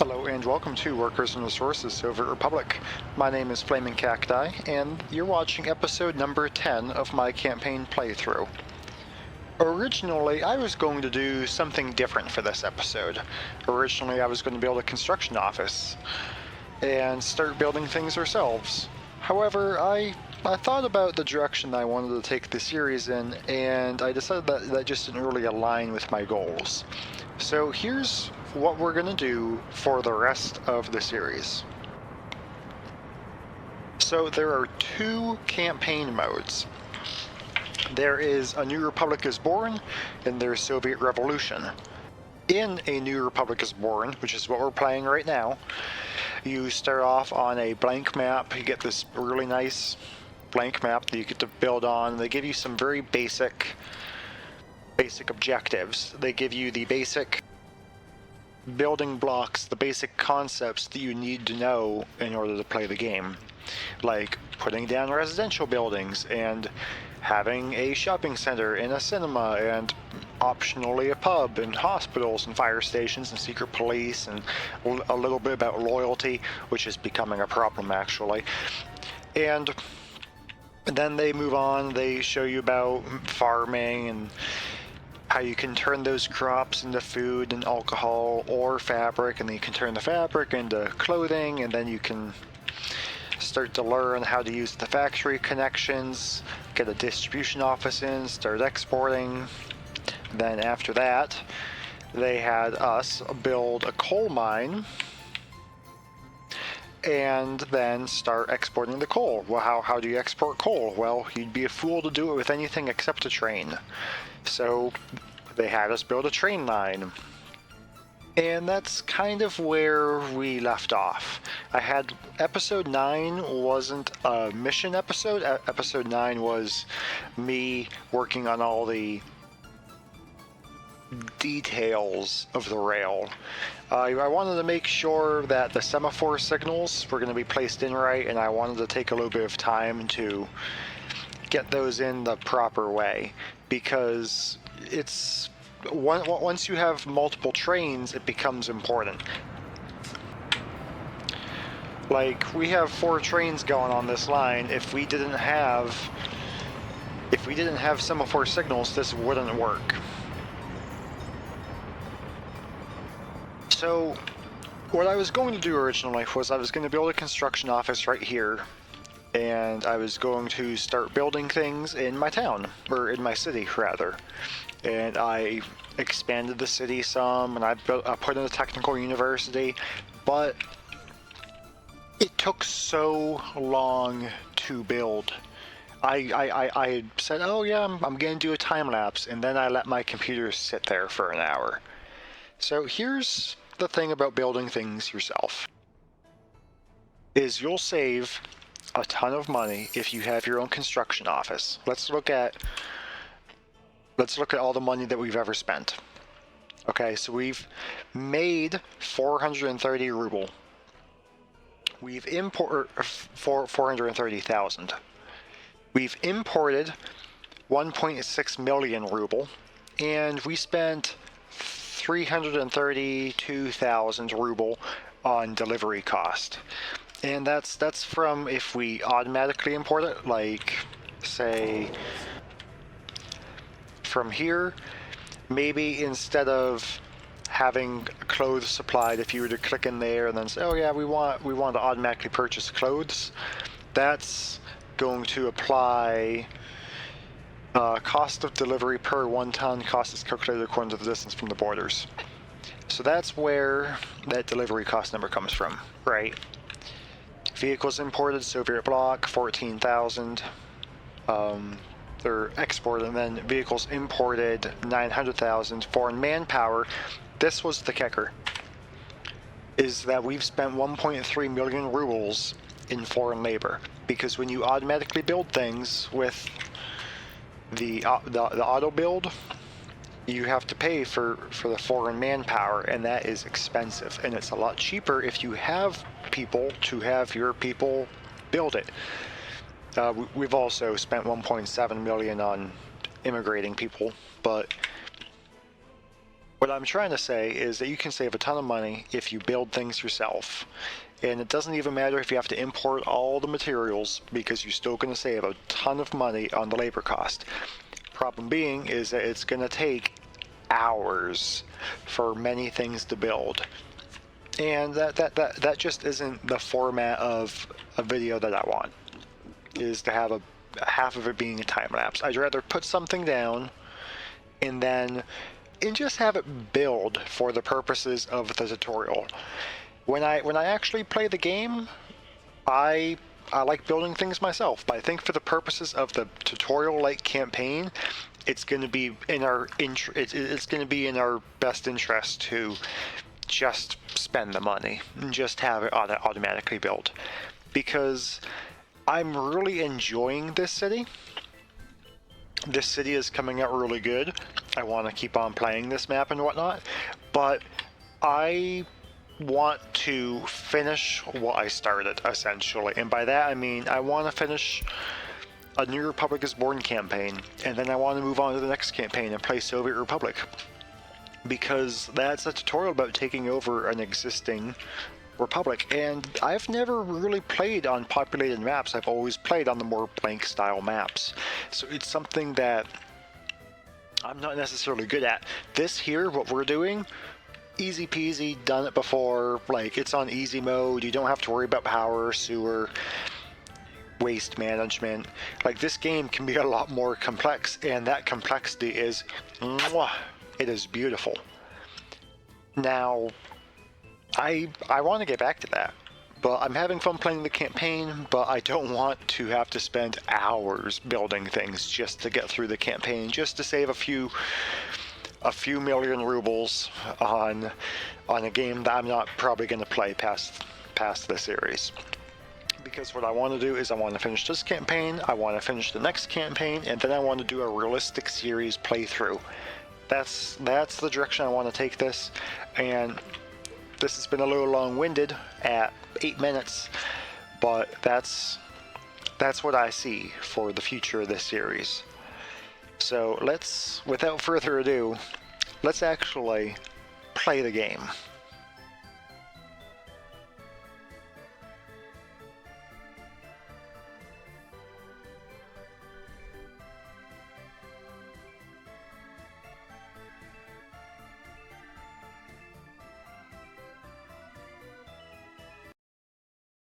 Hello and welcome to Workers and Resources Soviet Republic. My name is FlamingCacti, and you're watching episode number 10 of my campaign playthrough. Originally, I was going to do something different for this episode. Originally, I was going to build a construction office and start building things ourselves. However, I thought about the direction I wanted to take the series in, and I decided that just didn't really align with my goals. So here's what we're going to do for the rest of the series. So there are two campaign modes. There is A New Republic is Born, and there's Soviet Revolution. In A New Republic is Born, which is what we're playing right now, you start off on a blank map. You get this really nice blank map that you get to build on. They give you some very basic objectives. They give you the basic building blocks, the basic concepts that you need to know in order to play the game, like putting down residential buildings and having a shopping center and a cinema and optionally a pub and hospitals and fire stations and secret police and a little bit about loyalty, which is becoming a problem actually. And then they move on, they show you about farming and how you can turn those crops into food and alcohol or fabric, and then you can turn the fabric into clothing, and then you can start to learn how to use the factory connections, get a distribution office in, start exporting. Then after that, they had us build a coal mine and then start exporting the coal. Well, how do you export coal? Well, you'd be a fool to do it with anything except a train. So they had us build a train line. And that's kind of where we left off. Episode 9 wasn't a mission episode. Episode 9 was me working on all the details of the rail. I wanted to make sure that the semaphore signals were going to be placed in right, and I wanted to take a little bit of time to get those in the proper way, because it's once you have multiple trains, it becomes important. Like, we have 4 trains going on this line. If we didn't have semaphore signals, this wouldn't work. So what I was going to do originally was I was going to build a construction office right here, and I was going to start building things in my town, or in my city rather. And I expanded the city some, and I put in a technical university, but it took so long to build. I said, oh yeah, I'm going to do a time lapse, and then I let my computer sit there for an hour. So here's the thing about building things yourself, is you'll save a ton of money if you have your own construction office. Let's look at all the money that we've ever spent. Okay, so we've made 430 ruble. We've imported 430,000. We've imported 1.6 million ruble, and we spent 332,000 ruble on delivery cost. And that's from if we automatically import it, like say from here, maybe instead of having clothes supplied, if you were to click in there and then say, oh yeah, we want to automatically purchase clothes, that's going to apply cost of delivery per 1 ton. Cost is calculated according to the distance from the borders. So that's where that delivery cost number comes from, right? Vehicles imported, Soviet bloc, 14,000. They're exported, and then vehicles imported, 900,000. Foreign manpower, this was the kicker, is that we've spent 1.3 million rubles in foreign labor, because when you automatically build things with the auto build, you have to pay for the foreign manpower, and that is expensive, and it's a lot cheaper if you have people to have your people build it. We've also spent 1.7 million on immigrating people, but What I'm trying to say is that you can save a ton of money if you build things yourself. And it doesn't even matter if you have to import all the materials, because you're still going to save a ton of money on the labor cost. Problem being is that it's going to take hours for many things to build. And that just isn't the format of a video that I want, is to have half of it being a time lapse. I'd rather put something down and just have it build for the purposes of the tutorial. When I actually play the game, I like building things myself, but I think for the purposes of the tutorial-like campaign, it's going to be in our it's going to be in our best interest to just spend the money and just have it automatically built, because I'm really enjoying this city. This city is coming out really good. I want to keep on playing this map and whatnot, but I want to finish what I started, essentially. And by that I mean I want to finish a New Republic is Born campaign, and then I want to move on to the next campaign and play Soviet Republic, because that's a tutorial about taking over an existing republic, and I've never really played on populated maps. I've always played on the more blank style maps, so it's something that I'm not necessarily good at. This here, what we're doing, easy peasy, done it before. Like, it's on easy mode, you don't have to worry about power, sewer, waste management. Like, this game can be a lot more complex, and that complexity is mwah, it is beautiful. Now I want to get back to that, but I'm having fun playing the campaign, but I don't want to have to spend hours building things just to get through the campaign, just to save a few million rubles on a game that I'm not probably going to play past the series. Because what I want to do is I want to finish this campaign, I want to finish the next campaign, and then I want to do a realistic series playthrough. That's the direction I want to take this, and this has been a little long-winded at 8 minutes, but that's what I see for the future of this series. So without further ado, let's actually play the game.